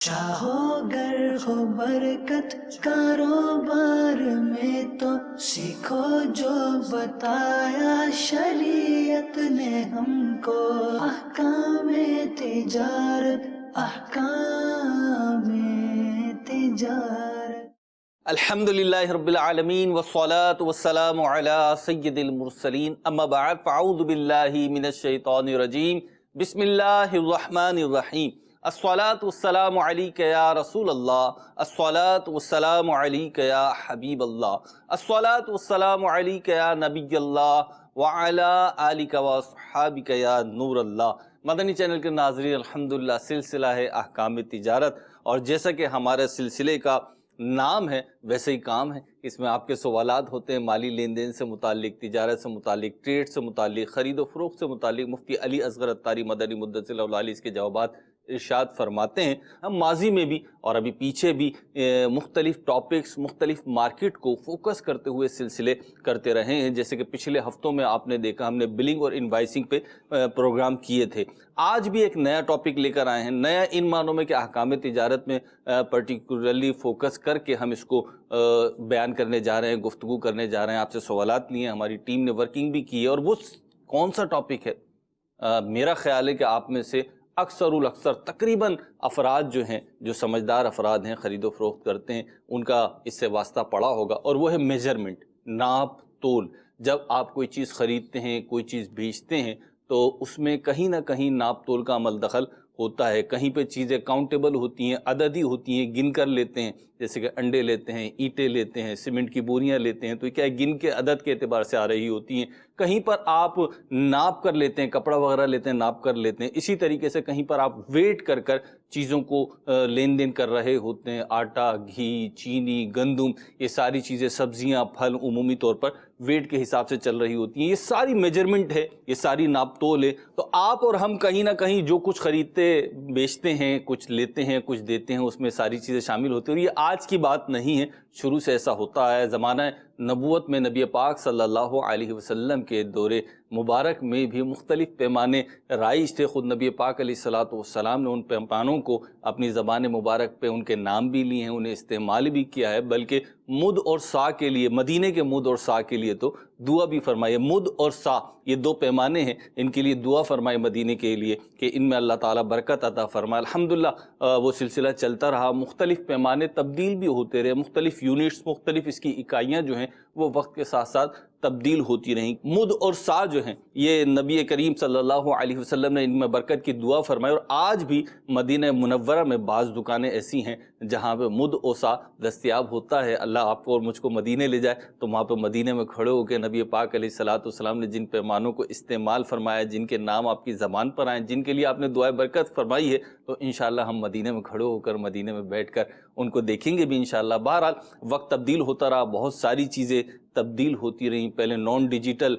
चाहो गर हो बरकत कारोबार में तो सीखो जो बताया शरीयत ने हमको। अहकामे तिजारत अहकामे तिजारत। अल्हम्दुलिल्लाहि रब्बिल आलमीन वस्सलातु वस्सलामु अला सय्यिदिल मुरसलीन अम्मा बअद फ़अऊज़ु बिल्लाहि मिनश शैतानिर रजीम बिस्मिल्लाहिर रहमानिर रहीम। अस्सलातु वस्सलामु अलैका या रसूल अल्लाह, अस्सलातु वस्सलामु अलैका या हबीब अल्लाह, अस्सलातु वस्सलामु अलैका या नबी अल्लाह व अला आलिका व अस्हाबिका या नूर अल्लाह। मदनी चैनल के नाज़रीन, अल्हम्दुलिल्लाह सिलसिला है अहकाम तिजारत, और जैसा कि हमारे सिलसिले का नाम है वैसे ही काम है। इसमें आपके सवालात होते हैं माली लेन देन से मुतालिक, तिजारत से मुतालिक, ट्रेड से मुतालिक, ख़रीद व फ़रोख्त से मुतालिक। मुफ्ती अली असगर अत्तारी मदनी मुद्दसिर औलाली इसके जवाबात इरशाद फरमाते हैं। हम माजी में भी और अभी पीछे भी मुख्तलिफ़ टॉपिक्स, मुख्तलिफ़ मार्केट को फोकस करते हुए सिलसिले करते रहे हैं। जैसे कि पिछले हफ्तों में आपने देखा हमने बिलिंग और इनवाइसिंग पे प्रोग्राम किए थे। आज भी एक नया टॉपिक लेकर आए हैं, नया इन मानों में कि अहकाम तिजारत में पर्टिकुलरली फोकस करके हम इसको बयान करने जा रहे हैं, गुफ्तगू करने जा रहे हैं। आपसे सवालात लिए, हमारी टीम ने वर्किंग भी की है। और वो कौन सा टॉपिक है? मेरा ख्याल है कि आप में से अक्सरुल अक्सर तकरीबन अफराद जो हैं, जो समझदार अफराद हैं, ख़रीदो फ़रोख्त करते हैं, उनका इससे वास्ता पड़ा होगा। और वो है मेजरमेंट, नाप तोल। जब आप कोई चीज़ ख़रीदते हैं, कोई चीज़ बेचते हैं, तो उसमें कहीं ना कहीं नाप तोल का अमल दखल होता है। कहीं पे चीज़ें काउंटेबल होती हैं, अददी होती हैं, गिन कर लेते हैं। जैसे कि अंडे लेते हैं, ईंटें लेते हैं, सीमेंट की बोरियां लेते हैं, तो क्या गिन के अदद के एतबार से आ रही होती हैं। कहीं पर आप नाप कर लेते हैं, कपड़ा वगैरह लेते हैं, नाप कर लेते हैं। इसी तरीके से कहीं पर आप वेट कर कर चीज़ों को लेन देन कर रहे होते हैं। आटा, घी, चीनी, गंदुम, ये सारी चीज़ें, सब्जियां, फल उमूमी तौर पर वेट के हिसाब से चल रही होती हैं। ये सारी मेजरमेंट है, ये सारी नाप तोल है। तो आप और हम कहीं ना कहीं जो कुछ खरीदते बेचते हैं, कुछ लेते हैं, कुछ देते हैं, उसमें सारी चीज़ें शामिल होती हैं। और ये आज की बात नहीं है, शुरू से ऐसा होता है। ज़माना नबूवत में नबी पाक सल्लल्लाहु अलैहि वसल्लम के दौरे मुबारक में भी मुख्तलिफ़ पैमाने राइज थे। ख़ुद नबी पाक अलैहिस्सलातु वस्सलाम ने उन पैमानों को अपनी ज़बान मुबारक पे उनके नाम भी लिए हैं, उन्हें इस्तेमाल भी किया है। बल्कि मुद और सा के लिए, मदीने के मुद और सा के लिए तो दुआ भी फरमाई। मुद और सा ये दो पैमाने हैं, इनके लिए दुआ फरमाए मदीने के लिए कि इनमें अल्लाह ताला बरकत अता फरमाए। अल्हम्दुलिल्लाह वो सिलसिला चलता रहा। मुख्तलिफ़ पैमाने तब्दील भी होते रहे, मुख्तलिफ़ यूनिट्स, मुख्तलिफ़ इसकी इकाइयाँ जो हैं वो वक्त के साथ साथ तब्दील होती रहीं। मुद और सा जो हैं ये नबी करीम सल्लल्लाहु अलैहि वसल्लम ने इनमें बरकत की दुआ फरमाई। और आज भी मदीना मुनव्वरा में बाज़ दुकानें ऐसी हैं जहाँ पे मुद और सा दस्तयाब होता है। अल्लाह आपको और मुझको मदीने ले जाए, तो वहाँ पर मदीने में खड़े होकर नबी पाक अलैहिस्सलातु वस्सलाम ने जिन पैमानों को इस्तेमाल फरमाया, जिनके नाम आपकी ज़बान पर आए, जिनके लिए आपने दुआ बरकत फरमाई है, तो इंशाअल्लाह हम मदीने में खड़े होकर मदीने में बैठकर उनको देखेंगे भी इंशाअल्लाह। बहरहाल वक्त तब्दील होता रहा, बहुत सारी चीज़ें तब्दील होती रहीं। पहले नॉन डिजिटल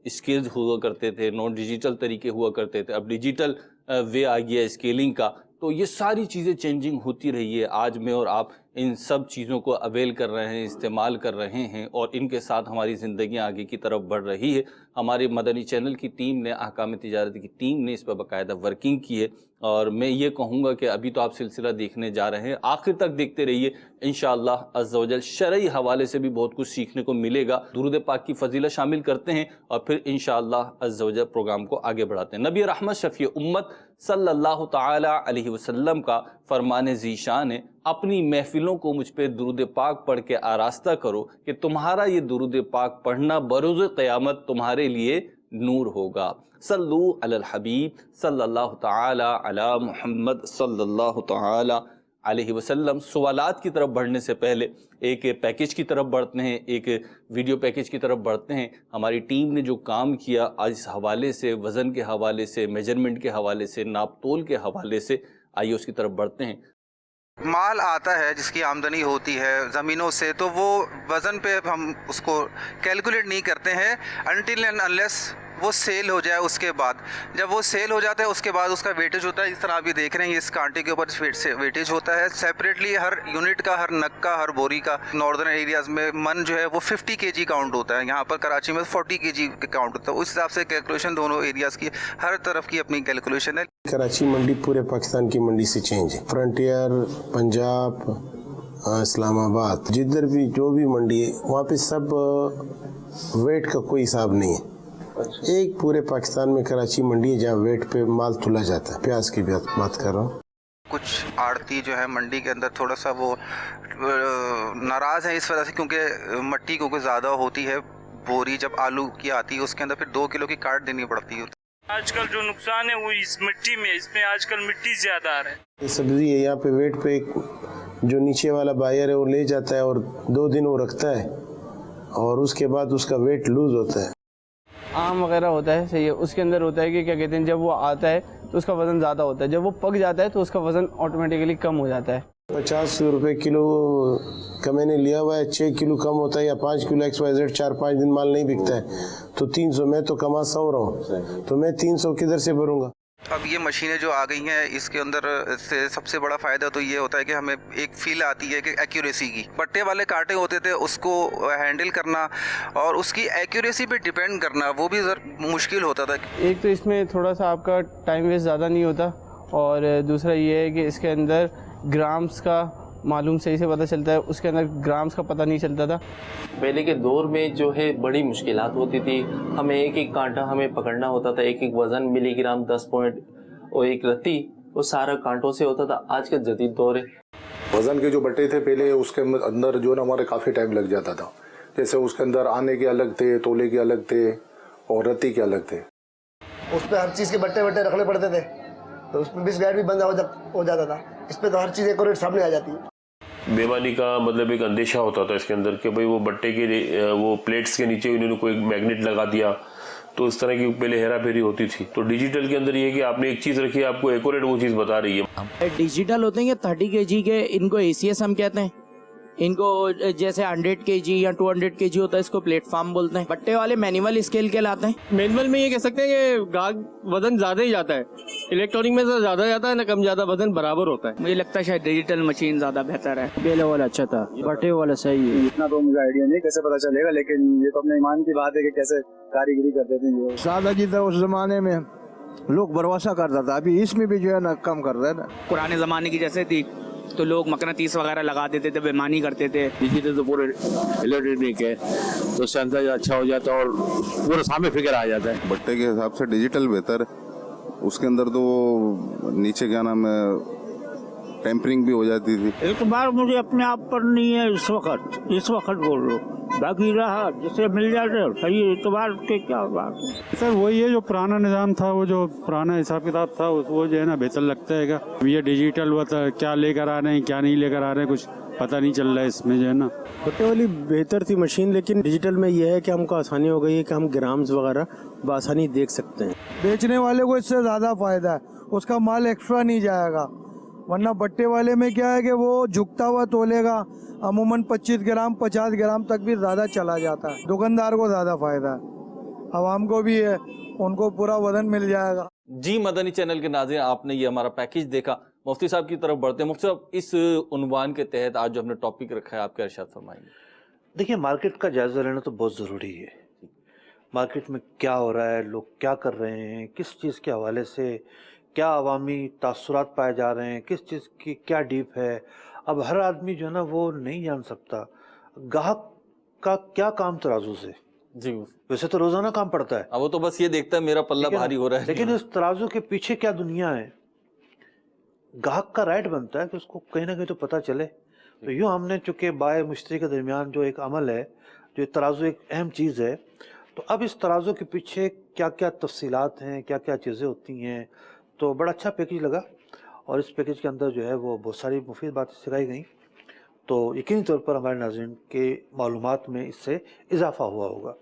स्केल्स हुआ करते थे, नॉन डिजिटल तरीके हुआ करते थे, अब डिजिटल वे आ गया स्केलिंग का। तो ये सारी चीज़ें चेंजिंग होती रही है। आज मैं और आप इन सब चीज़ों को अवेल कर रहे हैं, इस्तेमाल कर रहे हैं, और इनके साथ हमारी ज़िंदगियाँ आगे की तरफ बढ़ रही है। हमारे मदनी चैनल की टीम ने, अहकाम तिजारत की टीम ने इस पर बाकायदा वर्किंग की है। और मैं ये कहूँगा कि अभी तो आप सिलसिला देखने जा रहे हैं, आखिर तक देखते रहिए। इंशाअल्लाह अज़्ज़ा वजल शरई हवाले से भी बहुत कुछ सीखने को मिलेगा। दुरूद पाक की फजीलत शामिल करते हैं और फिर इंशाअल्लाह अज़्ज़ा वजल प्रोग्राम को आगे बढ़ाते हैं। नबी रहमत शफ़ी उम्मत सल्लल्लाहु ताला अलैहि वसल्लम का फरमान ज़ीशान है, अपनी महफिलों को मुझ पे दुरूद पाक पढ़ के आरास्ता करो कि तुम्हारा ये दुरूद पाक पढ़ना बरोज़ क़यामत तुम्हारे लिए नूर होगा। सल्लु अलल हबीब सल्लल्लाहु ताला अला मुहम्मद सल्लल्लाहु ताला अलैहि वसल्लम। सवालात की तरफ बढ़ने से पहले एक पैकेज की तरफ बढ़ते हैं, एक वीडियो पैकेज की तरफ बढ़ते हैं। हमारी टीम ने जो काम किया आज इस हवाले से, वज़न के हवाले से, मेजरमेंट के हवाले से, नाप तोल के हवाले से, आइए उसकी तरफ बढ़ते हैं। माल आता है जिसकी आमदनी होती है ज़मीनों से, तो वो वज़न पे हम उसको कैलकुलेट नहीं करते हैं अनटिल एंड अनलेस وہ سیل ہو جائے اس کے بعد، جب وہ سیل ہو جاتا ہے اس کے بعد اس کا ویٹیج ہوتا ہے. اس طرح آپ یہ دیکھ رہے ہیں اس کانٹے کے اوپر ویٹیج ہوتا ہے سیپریٹلی ہر یونٹ کا، ہر نگ کا، ہر بوری کا. ناردرن ایریاز میں من جو ہے وہ 50 kg کاؤنٹ ہوتا ہے، یہاں پر کراچی میں 40 kg کاؤنٹ ہوتا ہے. اس حساب سے کیلکولیشن دونوں ایریاز کی، ہر طرف کی اپنی کیلکولیشن ہے. کراچی منڈی پورے پاکستان کی منڈی سے چینج ہے. فرنٹیئر، پنجاب، اسلام آباد، جدھر بھی جو بھی منڈی ہے وہاں پہ سب ویٹ کا کوئی حساب نہیں ہے. ایک پورے پاکستان میں کراچی منڈی ہے جہاں ویٹ پہ مال تلا جاتا ہے. پیاز کی بات کر رہا ہوں. کچھ آڑتی جو ہے منڈی کے اندر تھوڑا سا وہ ناراض ہیں اس وجہ سے، کیونکہ مٹی کیونکہ زیادہ ہوتی ہے. بوری جب آلو کی آتی ہے اس کے اندر پھر 2 کلو کی کاٹ دینی پڑتی ہے. آج کل جو نقصان ہے وہ اس مٹی میں، اس میں آج کل مٹی زیادہ آ رہا ہے. یہ سبزی ہے یہاں پہ ویٹ پہ جو نیچے والا بائر ہے وہ لے جاتا ہے اور 2 دن وہ رکھتا ہے اور اس کے بعد اس کا ویٹ لوز ہوتا ہے. آم وغیرہ ہوتا ہے صحیح ہے، اس کے اندر ہوتا ہے کہ کیا کہتے ہیں جب وہ آتا ہے تو اس کا وزن زیادہ ہوتا ہے، جب وہ پک جاتا ہے تو اس کا وزن آٹومیٹیکلی کم ہو جاتا ہے. 50 روپے کلو کا میں نے لیا ہوا ہے، 6 کلو کم ہوتا ہے یا 5 کلو XYZ 4-5 دن مال نہیں بکتا ہے تو 300. میں تو کما 100 رہا ہوں تو میں 300 کدھر سے بھروں گا. اب یہ مشینیں جو آ گئی ہیں اس کے اندر سے سب سے بڑا فائدہ تو یہ ہوتا ہے کہ ہمیں ایک فیل آتی ہے کہ ایکیوریسی کی. بٹے والے کانٹے ہوتے تھے اس کو ہینڈل کرنا اور اس کی ایکیوریسی پہ ڈیپینڈ کرنا وہ بھی مشکل ہوتا تھا. ایک تو اس میں تھوڑا سا آپ کا ٹائم ویسٹ زیادہ نہیں ہوتا اور دوسرا یہ ہے کہ اس کے اندر گرامز کا معلوم صحیح سے پتہ چلتا ہے، اس کے اندر گرامز کا پتہ نہیں چلتا تھا. پہلے کے دور میں جو ہے بڑی مشکلات ہوتی تھی، ہمیں ایک ایک کانٹا ہمیں پکڑنا ہوتا تھا، ایک ایک وزن ملی گرام 10 پوائنٹ اور ایک رتی وہ سارا کانٹوں سے ہوتا تھا. آج کا جدید دور ہے. وزن کے جو بٹے تھے پہلے اس کے اندر جو نا ہمارے کافی ٹائم لگ جاتا تھا، جیسے اس کے اندر آنے کے الگ تھے، تولے کے الگ تھے اور رتی کے الگ تھے. اس پہ ہر چیز کے بٹے رکھنے پڑتے تھے تو اس میں 20 گائٹ بھی بند ہو جاتا تھا. اس پہ تو ہر چیز ایکوریٹ سامنے آ جاتی ہے. بیمانی کا مطلب ایک اندیشہ ہوتا تھا اس کے اندر کہ بھئی وہ بٹے کے وہ پلیٹس کے نیچے انہوں نے کوئی میگنیٹ لگا دیا تو اس طرح کی پہلے ہیرا پھیری ہوتی تھی. تو ڈیجیٹل کے اندر یہ کہ آپ نے ایک چیز رکھی ہے، آپ کو ایکوریٹ وہ چیز بتا رہی ہے. ڈیجیٹل ہوتے ہیں یہ 30 kg کے، ان کو ACS ہم کہتے ہیں. ان کو جیسے 100 kg یا 200 kg ہوتا ہے اس کو پلیٹ فارم بولتے ہیں. بٹے والے مینول اسکیل کے لاتے ہیں. مینول میں یہ کہہ سکتے ہیں کہ گاگ وزن زیادہ ہی جاتا ہے، الیکٹرانک میں زیادہ جاتا ہے نہ کم، زیادہ وزن برابر ہوتا ہے. مجھے لگتا ہے شاید ڈیجیٹل مشین زیادہ بہتر ہے. بیلے والا اچھا تھا، بٹے والا صحیح ہے. اتنا تو مجھے آئیڈیا نہیں کیسے پتا چلے گا، لیکن یہ تو اپنے ایمان کی بات ہے کہ کیسے کاریگری کرتے تھے. سادہ جی تھا اس زمانے میں، لوگ بھروسہ کرتا تھا. ابھی اس میں بھی جو ہے نا کم کر رہے ہیں نا. پرانے زمانے کی جیسے تھی تو لوگ مقناطیس وغیرہ لگا دیتے تھے، بےمانی کرتے تھے. ڈیجیٹل تو پورے الیکٹرانک ہے تو اس سے اندازہ اچھا ہو جاتا ہے اور پورا سامنے فگر آ جاتا ہے. بٹے کے حساب سے ڈیجیٹل بہتر، اس کے اندر تو وہ نیچے کیا نام ہے ٹیمپرنگ بھی ہو جاتی تھی. اعتبار مجھے اپنے آپ پر نہیں ہے اس وقت بول رہا ہوں، باقی رہا جسے مل جاتے صحیح اعتبار کے کیا بات ہے. سر وہی ہے جو پرانا نظام تھا، وہ جو پرانا حساب کتاب تھا وہ جو ہے نا بہتر لگتا ہے. یہ ڈیجیٹل ہوا تھا، کیا لے کر آ رہے ہیں کیا نہیں لے کر آ رہے ہیں کچھ پتہ نہیں چل رہا ہے اس میں جو ہے نا. بٹے والی بہتر تھی مشین، لیکن ڈیجیٹل میں یہ ہے کہ ہم کو آسانی ہو گئی ہے کہ ہم گرامز وغیرہ بآسانی دیکھ سکتے ہیں. بیچنے والے کو اس سے زیادہ فائدہ ہے، اس کا مال ایکسٹرا نہیں جائے گا. ورنہ بٹے والے میں کیا ہے کہ وہ جھکتا ہوا تولے گا، عموماً 25 گرام 50 گرام تک بھی زیادہ چلا جاتا ہے. دکاندار کو زیادہ فائدہ ہے، عوام کو بھی ہے، ان کو پورا وزن مل جائے گا. جی مدنی چینل کے ناظرین، آپ نے یہ ہمارا پیکیج دیکھا. مفتی صاحب کی طرف بڑھتے ہیں. مفتی صاحب، اس عنوان کے تحت آج جو ہم نے ٹاپک رکھا ہے آپ کیا ارشاد فرمائیں گے؟ دیکھیے، مارکیٹ کا جائزہ لینا تو بہت ضروری ہے. مارکیٹ میں کیا ہو رہا ہے، لوگ کیا کر رہے ہیں، کس چیز کے حوالے سے کیا عوامی تاثرات پائے جا رہے ہیں، کس چیز کی کیا ڈیپ ہے. اب ہر آدمی جو ہے نا وہ نہیں جان سکتا گاہک کا کیا کام ترازو سے. جی ویسے تو روزانہ کام پڑتا ہے، وہ تو بس یہ دیکھتا ہے میرا پلہ بھاری ہو رہا ہے، لیکن اس ترازو کے پیچھے کیا دنیا ہے. گاہک کا رائٹ بنتا ہے کہ اس کو کہیں نہ کہیں تو پتہ چلے. تو یوں ہم نے چونکہ بائع مشتری کے درمیان جو ایک عمل ہے، جو ترازو ایک اہم چیز ہے، تو اب اس ترازو کے پیچھے کیا کیا تفصیلات ہیں، کیا کیا چیزیں ہوتی ہیں. تو بڑا اچھا پیکیج لگا اور اس پیکیج کے اندر جو ہے وہ بہت ساری مفید باتیں سکھائی گئیں. تو یقینی طور پر ہمارے ناظرین کے معلومات میں اس سے اضافہ ہوا ہوگا.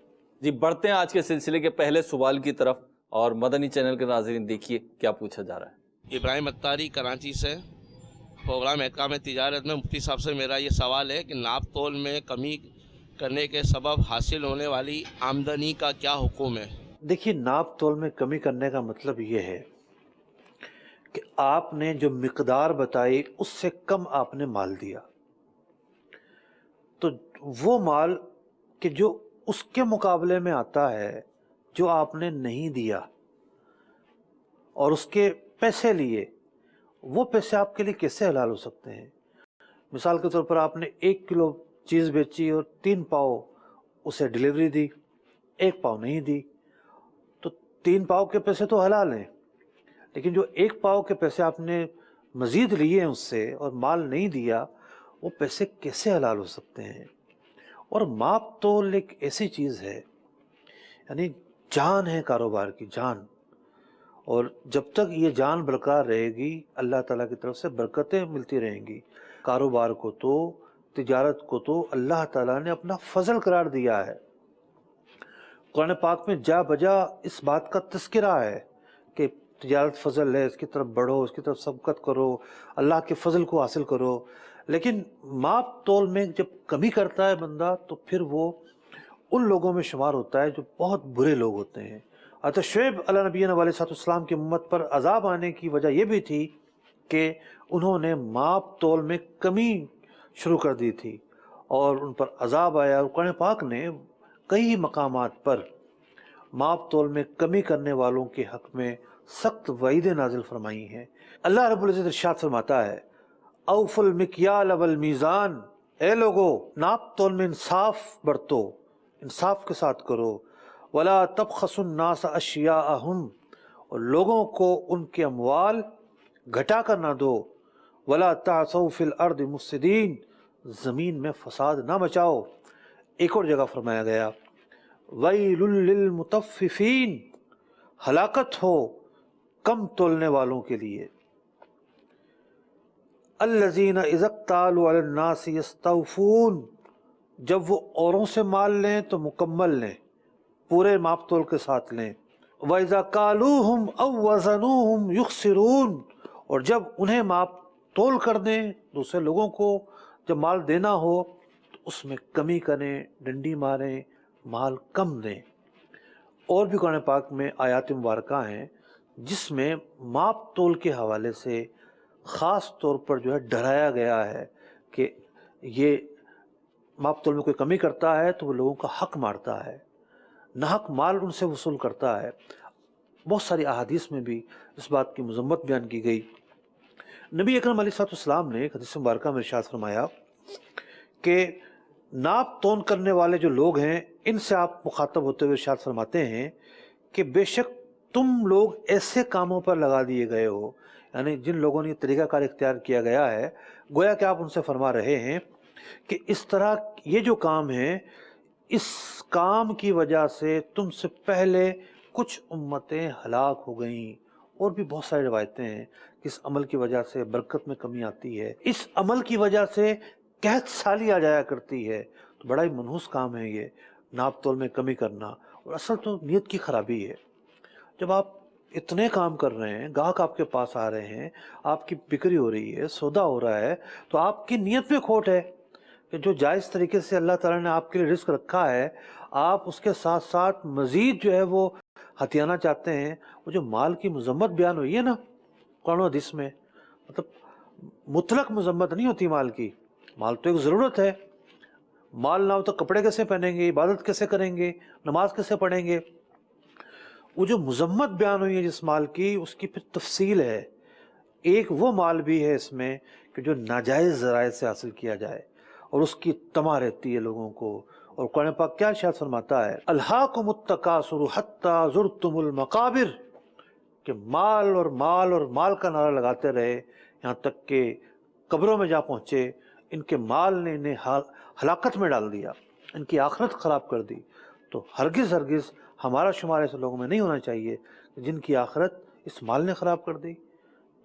جی بڑھتے ہیں آج کے سلسلے کے پہلے سوال کی طرف، اور مدنی چینل کے ناظرین دیکھیے کیا پوچھا جا رہا ہے. ابراہیم اتاری کراچی سے. پروگرام احکام تجارت میں مفتی صاحب سے میرا یہ سوال ہے کہ ناپ تول میں کمی کرنے کے سبب حاصل ہونے والی آمدنی کا کیا حکم ہے؟ देखिए, नाप तोल में कमी करने का मतलब ये है कि आपने जो मिकदार बताई उससे कम आपने माल दिया, तो वो माल कि जो उसके मुकाबले में आता है जो आपने नहीं दिया और उसके पैसे लिए, वो पैसे आपके लिए कैसे हलाल हो सकते हैं? मिसाल के तौर पर आपने 1 किलो चीज़ बेची और 3 पाव उसे डिलीवरी दी, 1 पाव नहीं दी, तो 3 पाव के पैसे तो हलाल हैं, लेकिन जो 1 पाव के पैसे आपने मज़ीद लिए हैं उससे और माल नहीं दिया, वो पैसे कैसे हलाल हो सकते हैं? और माप तोल एक ऐसी चीज़ है, यानी जान है कारोबार की, जान, और जब तक ये जान बरकरार रहेगी अल्लाह ताला की तरफ से बरकतें मिलती रहेंगी। कारोबार को तो, तिजारत को तो अल्लाह ताला ने अपना फजल करार दिया है। कुरान पाक में जा बजा इस बात का तज़किरा है कि तिजारत फजल है, इसकी तरफ बढ़ो, इसकी तरफ सबकत करो, अल्लाह के फजल को हासिल करो। लेकिन माप तोल में जब कमी करता है बंदा, तो फिर वो उन लोगों में शुमार होता है जो बहुत बुरे लोग होते हैं। अतः शुएब अलैहि अलैहिस्सलाम की उम्मत पर अजाब आने की वजह यह भी थी कि उन्होंने माप तोल में कमी शुरू कर दी थी और उन पर अजाब आया। और कुरान पाक ने कई मकामात पर माप तोल में कमी करने वालों के हक़ में सख्त वईदें नाजिल फरमाई हैं। अल्लाह रब्बुल इज़्ज़त इरशाद फरमाता है, औफुल मिक्याल वल मीज़ान, ए लोगो नाप तोल में इंसाफ बरतो, इंसाफ के साथ करो। वला तबखसुन नास अशियाअहुम, और लोगों को उनके अमवाल घटा कर ना दो। वला तासौ फिल अर्द मुफ्सिदीन, ज़मीन में फसाद ना मचाओ। एक और जगह फरमाया गया, वैलुल लिल मुतफ्फिफीन, हलाकत हो कम तोलने वालों के लिए। अल्लज़ीना इज़क्तालू अलन नास यस्तौफून, जब वो औरों से माल लें तो मुकम्मल लें, पूरे माप तोल के साथ लें। वइज़ा कालूहुम औ वज़नूहुम युखसिरून, और जब उन्हें माप तोल कर दें, दूसरे लोगों को जब माल देना हो तो उसमें कमी करें, डंडी मारें, माल कम दें। और भी कुरान पाक में आयात मुबारका हैं जिसमें माप तोल के हवाले से ख़ास तौर पर जो है डराया गया है कि ये माप तोल में कोई कमी करता है तो वो लोगों का हक मारता है, नाहक माल उनसे वसूल करता है। बहुत सारी अहादीस में भी इस बात की मज़म्मत बयान की गई। नबी अकरम अलैहिस्सलाम ने एक हदीस मुबारका में इरशाद फरमाया कि नाप तोल करने वाले जो लोग हैं, इनसे आप मुखातब होते हुए इरशाद फरमाते हैं कि बेशक तुम लोग ऐसे कामों पर लगा दिए गए हो, यानी जिन लोगों ने तरीक़ाकार इख्तियार किया गया है, गोया कि आप उनसे फरमा रहे हैं कि इस तरह ये जो काम है, इस काम की वजह से तुमसे पहले कुछ उम्मतें हलाक हो गईं। और भी बहुत सारी रवायतें हैं कि इस अमल की वजह से बरकत में कमी आती है, इस अमल की वजह से कहत साली आ जाया करती है। तो बड़ा ही मनहूस काम है ये नाप तोल में कमी करना, और असल तो नीयत की ख़राबी है। जब आप इतने काम कर रहे हैं, गाहक आपके पास आ रहे हैं, आपकी बिक्री हो रही है, सौदा हो रहा है, तो आपकी नीयत में खोट है कि जो जायज़ तरीके से अल्लाह ताला ने आपके लिए रिस्क रखा है, आप उसके साथ साथ मज़ीद जो है वो हथियाना चाहते हैं। वो जो माल की मज़म्मत बयान हुई है ना कुरान और हदीस में, मतलब मुतलक मज़म्मत नहीं होती माल की। माल तो एक ज़रूरत है, माल ना हो तो कपड़े कैसे पहनेंगे, इबादत कैसे करेंगे, नमाज कैसे पढ़ेंगे। वो जो मज़म्मत बयान हुई है जिस माल की, उसकी फिर तफसील है। एक वो माल भी है इसमें कि जो नाजायज़ ज़राए से हासिल किया जाए और उसकी तमा रहती है लोगों को। और कुरान पाक क्या इरशाद फरमाता है, अल्हाकुमुत तकासुर हत्ता ज़ुरतुमुल मकाबिर, कि माल और माल और माल का नारा लगाते रहे यहाँ तक कि कब्रों में जा पहुँचे। इनके माल ने इन्हें हलाकत में डाल दिया, इनकी आखिरत ख़राब कर दी। तो हरगिज़ हमारा शुमार ऐसे लोगों में नहीं होना चाहिए जिनकी आखिरत इस माल ने ख़राब कर दी।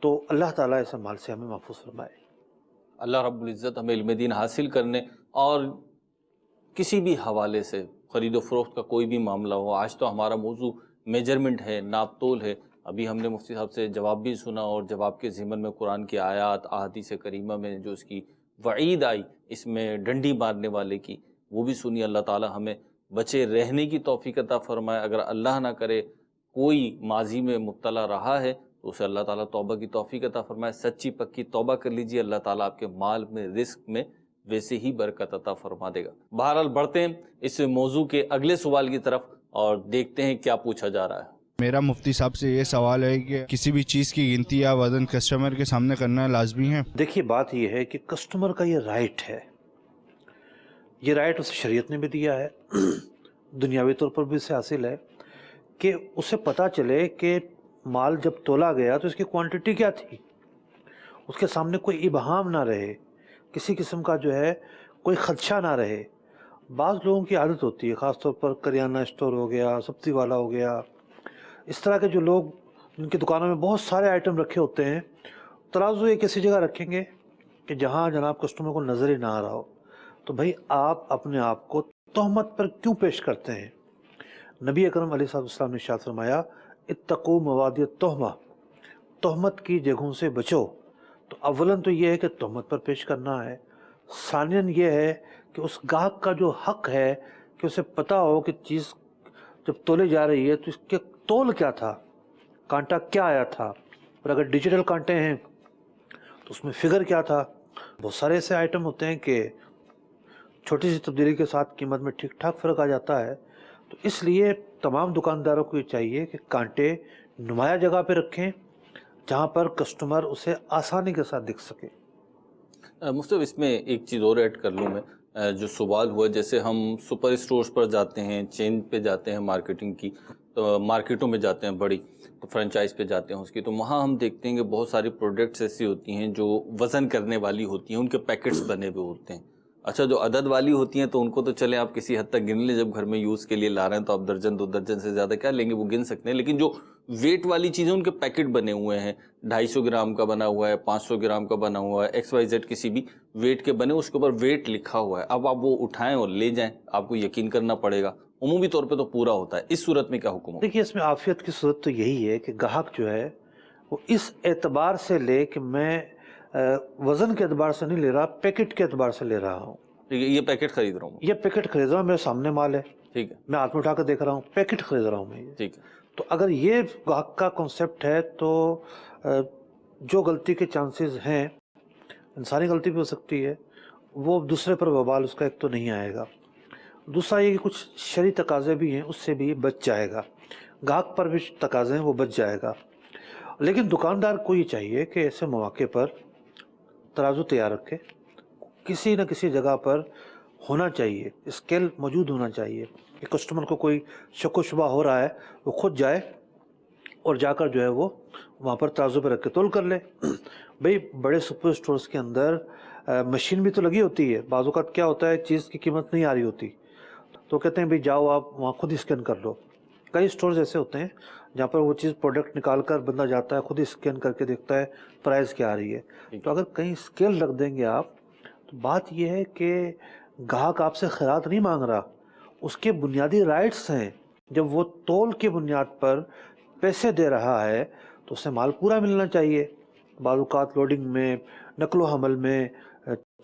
तो अल्लाह ताला ऐसे माल से हमें महफूज फरमाए। अल्लाह रब्बुल इज़्ज़त हमें इल्म दीन हासिल करने और किसी भी हवाले से ख़रीद व फ़रोख्त का कोई भी मामला हो। आज तो हमारा मौजू मेजरमेंट है, नाप तोल है। अभी हमने मुफ्ती साहब से जवाब भी सुना और जवाब के ज़िमन में कुरान की आयात, अहादीस करीमा में जो इसकी वईद आई, इसमें डंडी मारने वाले की, वो भी सुनी। अल्लाह ताला हमें بچے رہنے کی توفیق عطا فرمائے. اگر اللہ نہ کرے کوئی ماضی میں مبتلا رہا ہے تو اسے اللہ تعالیٰ توبہ کی توفیق عطا فرمائے. سچی پکی توبہ کر لیجیے, اللہ تعالیٰ آپ کے مال میں, رزق میں ویسے ہی برکت عطا فرما دے گا. بہرحال بڑھتے ہیں اس موضوع کے اگلے سوال کی طرف اور دیکھتے ہیں کیا پوچھا جا رہا ہے. میرا مفتی صاحب سے یہ سوال ہے کہ کسی بھی چیز کی گنتی یا وزن کسٹمر کے سامنے کرنا لازمی ہے؟ دیکھیے بات یہ ہے کہ کسٹمر کا یہ رائٹ ہے, یہ رائٹ اسے شریعت نے بھی دیا ہے, دنیاوی طور پر بھی اسے حاصل ہے کہ اسے پتہ چلے کہ مال جب تولا گیا تو اس کی کوانٹٹی کیا تھی, اس کے سامنے کوئی ابہام نہ رہے, کسی قسم کا جو ہے کوئی خدشہ نہ رہے. بعض لوگوں کی عادت ہوتی ہے, خاص طور پر کریانہ اسٹور ہو گیا, سبزی والا ہو گیا, اس طرح کے جو لوگ ان کی دکانوں میں بہت سارے آئٹم رکھے ہوتے ہیں, ترازو ایک ایسی جگہ رکھیں گے کہ جہاں جناب کسٹمر کو نظر ہی نہ آ رہا ہو. تو بھائی آپ اپنے آپ کو تہمت پر کیوں پیش کرتے ہیں؟ نبی اکرم علیہ السلام نے ارشاد فرمایا اتقوا موادی التہمہ, تہمت کی جگہوں سے بچو. تو اولاً تو یہ ہے کہ تہمت پر پیش کرنا ہے, ثانیاً یہ ہے کہ اس گاہک کا جو حق ہے کہ اسے پتہ ہو کہ چیز جب تولے جا رہی ہے تو اس کے تول کیا تھا, کانٹا کیا آیا تھا, اور اگر ڈیجیٹل کانٹے ہیں تو اس میں فگر کیا تھا. بہت سارے ایسے آئٹم ہوتے ہیں کہ چھوٹی سی تبدیلی کے ساتھ قیمت میں ٹھیک ٹھاک فرق آ جاتا ہے. تو اس لیے تمام دکانداروں کو یہ چاہیے کہ کانٹے نمایاں جگہ پہ رکھیں جہاں پر کسٹمر اسے آسانی کے ساتھ دکھ سکے. مفتی اس میں ایک چیز اور ایڈ کر لوں میں, جو سوال ہوا جیسے ہم سپر اسٹورز پر جاتے ہیں, چین پہ جاتے ہیں مارکیٹنگ کی, تو مارکیٹوں میں جاتے ہیں بڑی, تو فرنچائز پہ جاتے ہیں اس کی, تو وہاں ہم دیکھتے ہیں کہ بہت ساری پروڈکٹس ایسی ہوتی ہیں جو وزن کرنے والی ہوتی ہیں, ان کے پیکٹس بنے ہوئے ہوتے ہیں. اچھا جو عدد والی ہوتی ہیں تو ان کو تو چلیں آپ کسی حد تک گن لیں, جب گھر میں یوز کے لیے لا رہے ہیں تو آپ درجن 2 درجن سے زیادہ کیا لیں گے وہ گن سکتے ہیں. لیکن جو ویٹ والی چیزیں ان کے پیکٹ بنے ہوئے ہیں, 250 گرام کا بنا ہوا ہے, 500 گرام کا بنا ہوا ہے, XYZ کسی بھی ویٹ کے بنے, اس کے اوپر ویٹ لکھا ہوا ہے. اب آپ وہ اٹھائیں اور لے جائیں, آپ کو یقین کرنا پڑے گا, عمومی طور پہ تو پورا ہوتا ہے. اس صورت میں کیا حکم ہوگا؟ دیکھیے اس میں عافیت کی صورت تو یہی ہے کہ گاہک جو ہے وہ اس اعتبار سے لے کہ میں وزن کے اعتبار سے نہیں لے رہا, پیکٹ کے اعتبار سے لے رہا ہوں. یہ پیکٹ خرید رہا ہوں, یہ پیکٹ خرید رہا ہوں, میرے سامنے مال ہے, ٹھیک ہے, میں ہاتھ میں اٹھا کر دیکھ رہا ہوں, پیکٹ خرید رہا ہوں میں, ٹھیک ہے. تو اگر یہ گاہک کا کنسیپٹ ہے تو جو غلطی کے چانسز ہیں, انسانی غلطی بھی ہو سکتی ہے, وہ دوسرے پر وبال اس کا ایک تو نہیں آئے گا. دوسرا یہ کہ کچھ شرعی تقاضے بھی ہیں, اس سے بھی بچ جائے گا. گاہک پر بھی تقاضے ہیں, وہ بچ جائے گا. لیکن دکاندار کو یہ چاہیے کہ ایسے مواقع پر ترازو تیار رکھے, کسی نہ کسی جگہ پر ہونا چاہیے, اسکیل موجود ہونا چاہیے کہ کسٹمر کو کوئی شک و شبہ ہو رہا ہے وہ خود جائے اور جا کر جو ہے وہ وہاں پر ترازو پہ رکھ کے تول کر لے. بھئی بڑے سپر اسٹورز کے اندر مشین بھی تو لگی ہوتی ہے, بعض اوقات کیا ہوتا ہے چیز کی قیمت نہیں آ رہی ہوتی تو کہتے ہیں بھئی جاؤ آپ وہاں خود اسکین کر لو. کئی اسٹورز ایسے ہوتے ہیں جہاں پر وہ چیز پروڈکٹ نکال کر بندہ جاتا ہے, خود ہی اسکین کر کے دیکھتا ہے پرائز کیا آ رہی ہے. تو اگر کہیں اسکیل رکھ دیں گے آپ تو بات یہ ہے کہ گاہک آپ سے خیرات نہیں مانگ رہا, اس کے بنیادی رائٹس ہیں. جب وہ تول کی بنیاد پر پیسے دے رہا ہے تو اسے مال پورا ملنا چاہیے. بعض اوقات لوڈنگ میں, نقل و حمل میں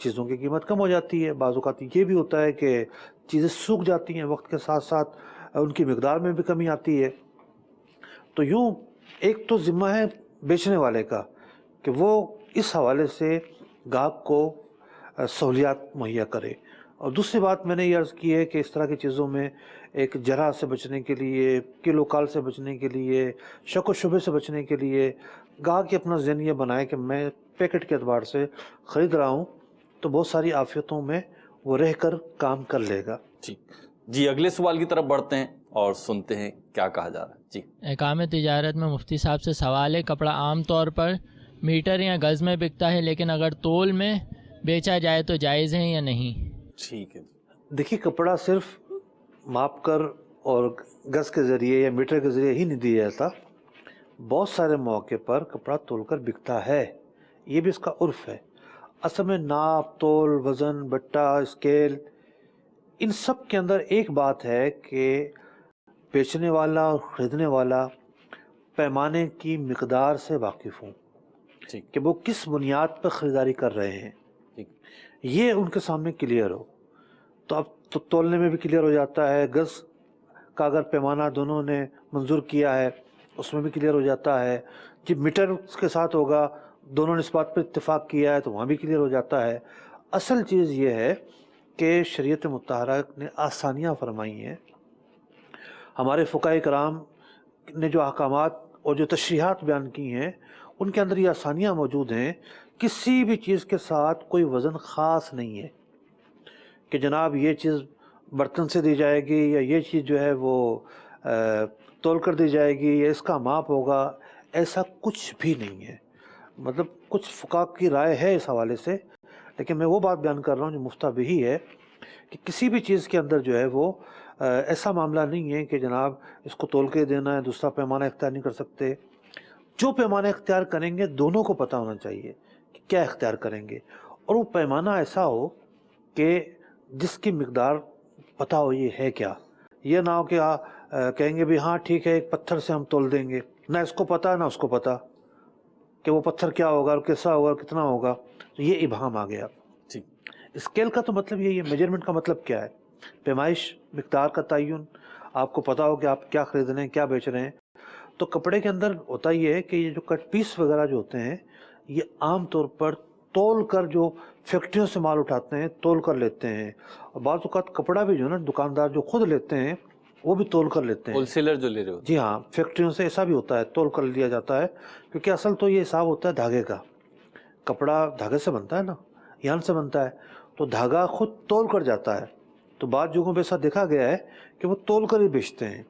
چیزوں کی قیمت کم ہو جاتی ہے, بعض اوقات یہ بھی ہوتا ہے کہ چیزیں سوکھ جاتی ہیں, وقت کے ساتھ ساتھ ان کی مقدار میں بھی کمی آتی ہے. تو یوں ایک تو ذمہ ہے بیچنے والے کا کہ وہ اس حوالے سے گاہک کو سہولیات مہیا کرے. اور دوسری بات میں نے یہ عرض کی ہے کہ اس طرح کی چیزوں میں ایک جرح سے بچنے کے لیے, کلو کال سے بچنے کے لیے, شک و شبے سے بچنے کے لیے گاہک اپنا ذہن یہ بنائے کہ میں پیکٹ کے اعتبار سے خرید رہا ہوں تو بہت ساری آفیتوں میں وہ رہ کر کام کر لے گا. جی اگلے سوال کی طرف بڑھتے ہیں اور سنتے ہیں کیا کہا جا رہا ہے. جی احکام تجارت میں مفتی صاحب سے سوال ہے, کپڑا عام طور پر میٹر یا گز میں بکتا ہے, لیکن اگر تول میں بیچا جائے تو جائز ہے یا نہیں؟ ٹھیک ہے. دیکھیے کپڑا صرف ماپ کر اور گز کے ذریعے یا میٹر کے ذریعے ہی نہیں دیا جاتا, بہت سارے موقع پر کپڑا تول کر بکتا ہے, یہ بھی اس کا عرف ہے. اصل میں ناپ, تول, وزن, بٹا, اسکیل, ان سب کے اندر ایک بات ہے کہ بیچنے والا اور خریدنے والا پیمانے کی مقدار سے واقف ہوں کہ وہ کس بنیاد پر خریداری کر رہے ہیں, یہ ان کے سامنے کلیئر ہو. تو اب تو تولنے میں بھی کلیئر ہو جاتا ہے. گز کا اگر پیمانہ دونوں نے منظور کیا ہے اس میں بھی کلیئر ہو جاتا ہے. جب میٹر اس کے ساتھ ہوگا دونوں نے اس بات پر اتفاق کیا ہے تو وہاں بھی کلیئر ہو جاتا ہے. اصل چیز یہ ہے کہ شریعت مطہرہ نے آسانیاں فرمائی ہیں. ہمارے فقہاء کرام نے جو احکامات اور جو تشریحات بیان کی ہیں ان کے اندر یہ آسانیاں موجود ہیں. کسی بھی چیز کے ساتھ کوئی وزن خاص نہیں ہے کہ جناب یہ چیز برتن سے دی جائے گی یا یہ چیز جو ہے وہ تول کر دی جائے گی یا اس کا ماپ ہوگا. ایسا کچھ بھی نہیں ہے. مطلب کچھ فقہاء کی رائے ہے اس حوالے سے، لیکن میں وہ بات بیان کر رہا ہوں جو مفتہ بہی ہے کہ کسی بھی چیز کے اندر جو ہے وہ ایسا معاملہ نہیں ہے کہ جناب اس کو تول کے دینا ہے، دوسرا پیمانہ اختیار نہیں کر سکتے. جو پیمانہ اختیار کریں گے دونوں کو پتہ ہونا چاہیے کہ کیا اختیار کریں گے، اور وہ پیمانہ ایسا ہو کہ جس کی مقدار پتہ ہو یہ ہے کیا. یہ نہ ہو کہ کہیں گے بھی ہاں ٹھیک ہے ایک پتھر سے ہم تول دیں گے، نہ اس کو پتہ نہ اس کو پتہ کہ وہ پتھر کیا ہوگا اور کیسا ہوگا اور کتنا ہوگا. تو یہ ابہام آ گیا. اسکیل کا تو مطلب یہی ہے، میجرمنٹ کا مطلب کیا ہے؟ پیمائش، مقدار کا تعین، آپ کو پتہ ہو کہ آپ کیا خرید رہے ہیں کیا بیچ رہے ہیں. تو کپڑے کے اندر ہوتا یہ ہے کہ یہ جو کٹ پیس وغیرہ جو ہوتے ہیں یہ عام طور پر تول کر جو فیکٹریوں سے مال اٹھاتے ہیں تول کر لیتے ہیں. اور بعض اوقات کپڑا بھی جو ہے نا دکاندار جو خود لیتے ہیں وہ بھی تول کر لیتے ہیں. ہول سیلر جو لے رہے ہو؟ جی ہاں، فیکٹریوں سے ایسا بھی ہوتا ہے، تول کر لیا جاتا ہے. کیونکہ اصل تو یہ حساب ہوتا ہے دھاگے کا. کپڑا دھاگے سے بنتا ہے نا، یان سے بنتا ہے، تو دھاگا خود تول کر جاتا ہے. تو بعض جگہوں پہ ایسا دیکھا گیا ہے کہ وہ تول کر ہی بیچتے ہیں.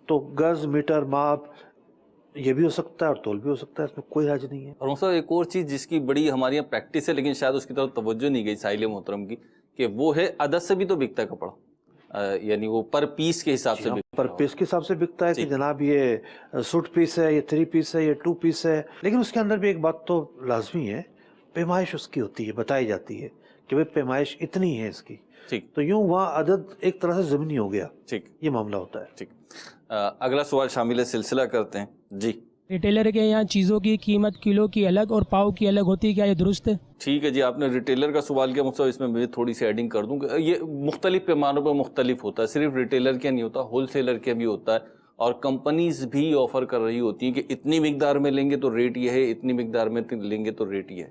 تو گز، میٹر، ماپ یہ بھی ہو سکتا ہے اور تول بھی ہو سکتا ہے، اس میں کوئی حرج نہیں ہے. اور مصطفیٰ ایک اور چیز جس کی بڑی ہمارے یہاں پریکٹس ہے لیکن شاید اس کی طرف توجہ نہیں گئی ساحل محترم کی، کہ وہ ہے عدد سے بھی تو بکتا ہے کپڑا، یعنی وہ پر پیس کے حساب سے پر پیس کے حساب سے بکتا ہے کہ جناب یہ سوٹ پیس ہے، یہ 3 پیس ہے، یہ 2 پیس ہے. لیکن اس کے اندر بھی ایک بات تو لازمی ہے، پیمائش اس کی ہوتی ہے، بتائی جاتی ہے کہ بھئی پیمائش اتنی ہے اس کی. تو یوں وہاں عدد ایک طرح سے ضمنی ہو گیا. یہ معاملہ ہوتا ہے. اگلا سوال شامل ہے، سلسلہ کرتے ہیں. جی، ریٹیلر کے یہاں چیزوں کی قیمت کلو کی الگ اور پاؤ کی الگ ہوتی ہے، کیا یہ درست ہے؟ ٹھیک ہے جی، آپ نے ریٹیلر کا سوال کیا مصطفیٰ، اس میں میں تھوڑی سی ایڈنگ کر دوں کہ یہ مختلف پیمانوں پہ مختلف ہوتا ہے. صرف ریٹیلر کے نہیں ہوتا، ہول سیلر کے بھی ہوتا ہے. اور کمپنیز بھی آفر کر رہی ہوتی ہیں کہ اتنی مقدار میں لیں گے تو ریٹ یہ ہے، اتنی مقدار میں لیں گے تو ریٹ یہ ہے.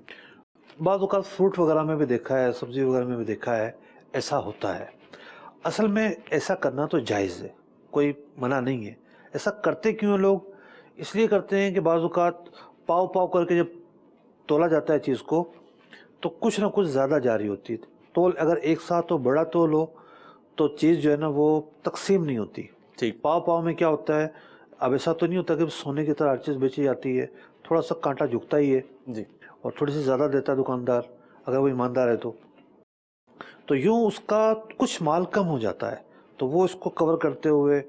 بعض اوقات فروٹ وغیرہ میں بھی دیکھا ہے، سبزی وغیرہ میں بھی دیکھا ہے ایسا ہوتا ہے. اصل میں ایسا کرنا تو جائز ہے، کوئی منع نہیں ہے. ایسا کرتے کیوں لوگ؟ اس لیے کرتے ہیں کہ بعض اوقات پاؤ پاؤ کر کے جب تولا جاتا ہے چیز کو تو کچھ نہ کچھ زیادہ جاری ہوتی ہے. تول اگر ایک ساتھ ہو، بڑا تول ہو، تو چیز جو ہے نا وہ تقسیم نہیں ہوتی. پاؤ پاؤ میں کیا ہوتا ہے، اب ایسا تو نہیں ہوتا کہ سونے کی طرح ہر چیز بیچی جاتی ہے، تھوڑا سا کانٹا جھکتا ہی ہے جی، اور تھوڑی سی زیادہ دیتا ہے دکاندار اگر وہ ایماندار ہے تو یوں اس کا کچھ مال کم ہو جاتا ہے تو وہ اس کو کور کرتے ہوئے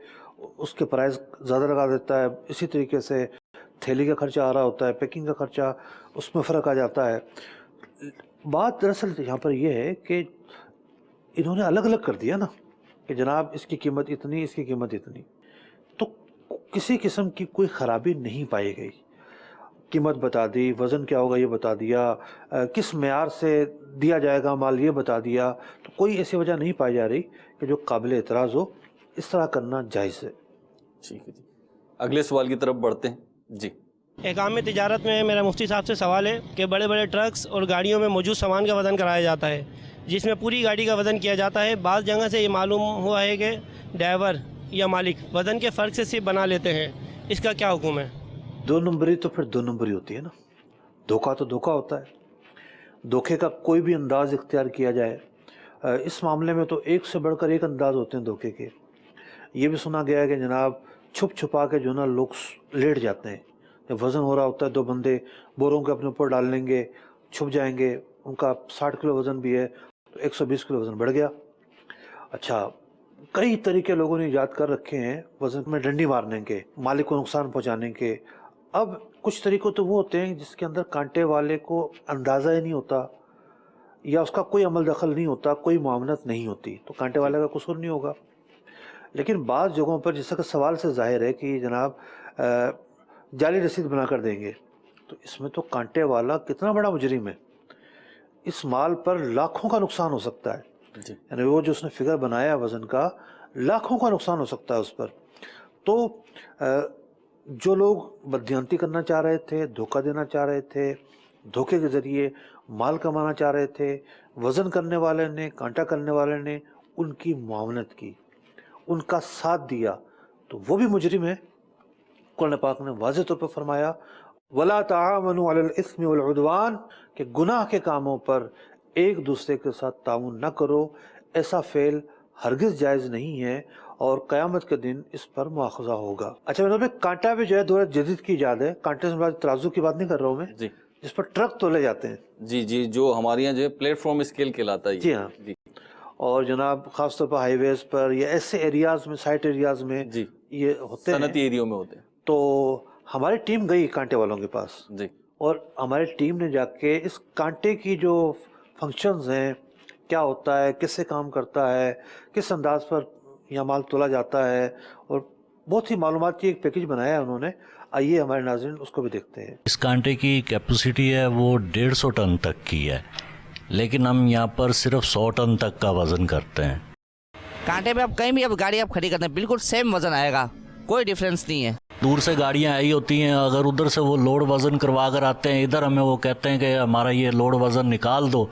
اس کے پرائز زیادہ لگا دیتا ہے. اسی طریقے سے تھیلی کا خرچہ آ رہا ہوتا ہے، پیکنگ کا خرچہ، اس میں فرق آ جاتا ہے. بات دراصل یہاں پر یہ ہے کہ انہوں نے الگ الگ کر دیا نا کہ جناب اس کی قیمت اتنی، اس کی قیمت اتنی، تو کسی قسم کی کوئی خرابی نہیں پائی گئی. قیمت بتا دی، وزن کیا ہوگا یہ بتا دیا، کس معیار سے دیا جائے گا مال یہ بتا دیا. تو کوئی ایسی وجہ نہیں پائی جا رہی کہ جو قابل اعتراض ہو. اس طرح کرنا جائز ہے. ٹھیک ہے جی، اگلے سوال کی طرف بڑھتے ہیں. جی، احکام تجارت میں میرا مفتی صاحب سے سوال ہے کہ بڑے بڑے ٹرکس اور گاڑیوں میں موجود سامان کا وزن کرایا جاتا ہے جس میں پوری گاڑی کا وزن کیا جاتا ہے. بعض جگہ سے یہ معلوم ہوا ہے کہ ڈرائیور یا مالک وزن کے فرق سے صرف بنا لیتے ہیں، اس کا کیا حکم ہے؟ 2 نمبری تو پھر 2 نمبری ہوتی ہے نا. دھوکہ تو دھوکہ ہوتا ہے. دھوکے کا کوئی بھی انداز اختیار کیا جائے، اس معاملے میں تو ایک سے بڑھ کر ایک انداز ہوتے ہیں دھوکے کے. یہ بھی سنا گیا ہے کہ جناب چھپ چھپا کے جو نا لوگ لیٹ جاتے ہیں. جب وزن ہو رہا ہوتا ہے 2 بندے بوروں کے اپنے اوپر ڈال لیں گے، چھپ جائیں گے. ان کا 60 کلو وزن بھی ہے تو 120 کلو وزن بڑھ گیا. اچھا، کئی طریقے لوگوں نے ایجاد کر رکھے ہیں وزن میں ڈنڈی مارنے کے، مالک کو نقصان پہنچانے کے. اب کچھ طریقے تو وہ ہوتے ہیں جس کے اندر کانٹے والے کو اندازہ ہی نہیں ہوتا یا اس کا کوئی عمل دخل نہیں ہوتا، کوئی معاونت نہیں ہوتی، تو کانٹے والے کا قصور نہیں ہوگا. لیکن بعض جگہوں پر جیسا کہ سوال سے ظاہر ہے کہ جناب جعلی رسید بنا کر دیں گے، تو اس میں تو کانٹے والا کتنا بڑا مجرم ہے. اس مال پر لاکھوں کا نقصان ہو سکتا ہے. यानी वो जो उसने फिगर बनाया वज़न का, लाखों का नुकसान हो सकता है उस पर। तो जो लोग बददियानती करना चाह रहे थे, धोखा देना चाह रहे थे, धोखे के ज़रिए माल कमाना चाह रहे थे, वज़न करने वाले ने, कांटा करने वाले ने उनकी मुआवनत की, उनका साथ दिया, तो वो भी मुजरिम है। कुरान पाक ने वाज़ेह तौर पर फरमाया वला तावनु अलल इस्मि वल उद्वान, कि गुनाह के कामों पर एक दूसरे के साथ ताउन न करो, ऐसा फ़ेल हरगिज़ जायज़ नहीं है और क़यामत के दिन इस पर मुआख़ज़ा होगा। अच्छा, मतलब कांटा भी जो है दौर जदीद की इजाद है। कांटे से तराजू की बात नहीं कर रहा हूँ मैं, जिस पर ट्रक तोले जाते हैं। जी जी, जो हमारे यहाँ जो है प्लेटफॉर्म स्केल कहलाता है। जी हाँ जी। और जनाब ख़ास तौर पर हाईवेज पर या ऐसे एरियाज़ में, साइट एरियाज़ में जी ये होते हैं, सनती एरियो में होते हैं। तो हमारी टीम गई कांटे वालों के पास जी, और हमारी टीम ने जाके इस कांटे की जो फंक्शंस हैं, क्या होता है, किससे काम करता है, किस अंदाज पर यहाँ माल तोला जाता है, और बहुत ही मालूमात की एक पैकेज बनाया है उन्होंने। आइए हमारे नाज़रीन उसको भी देखते हैं। इस कांटे की कैपेसिटी है वो 150 टन तक की है, लेकिन हम यहाँ पर सिर्फ 100 टन तक का वज़न करते हैं। कांटे पे आप कहीं भी अब गाड़ी आप खड़ी करते हैं बिल्कुल सेम वज़न आएगा, कोई डिफरेंस नहीं है। दूर से गाड़ियाँ आई होती हैं, अगर उधर से वो लोड वज़न करवा कर आते हैं, इधर हमें वो कहते हैं कि हमारा ये लोड वज़न निकाल दो,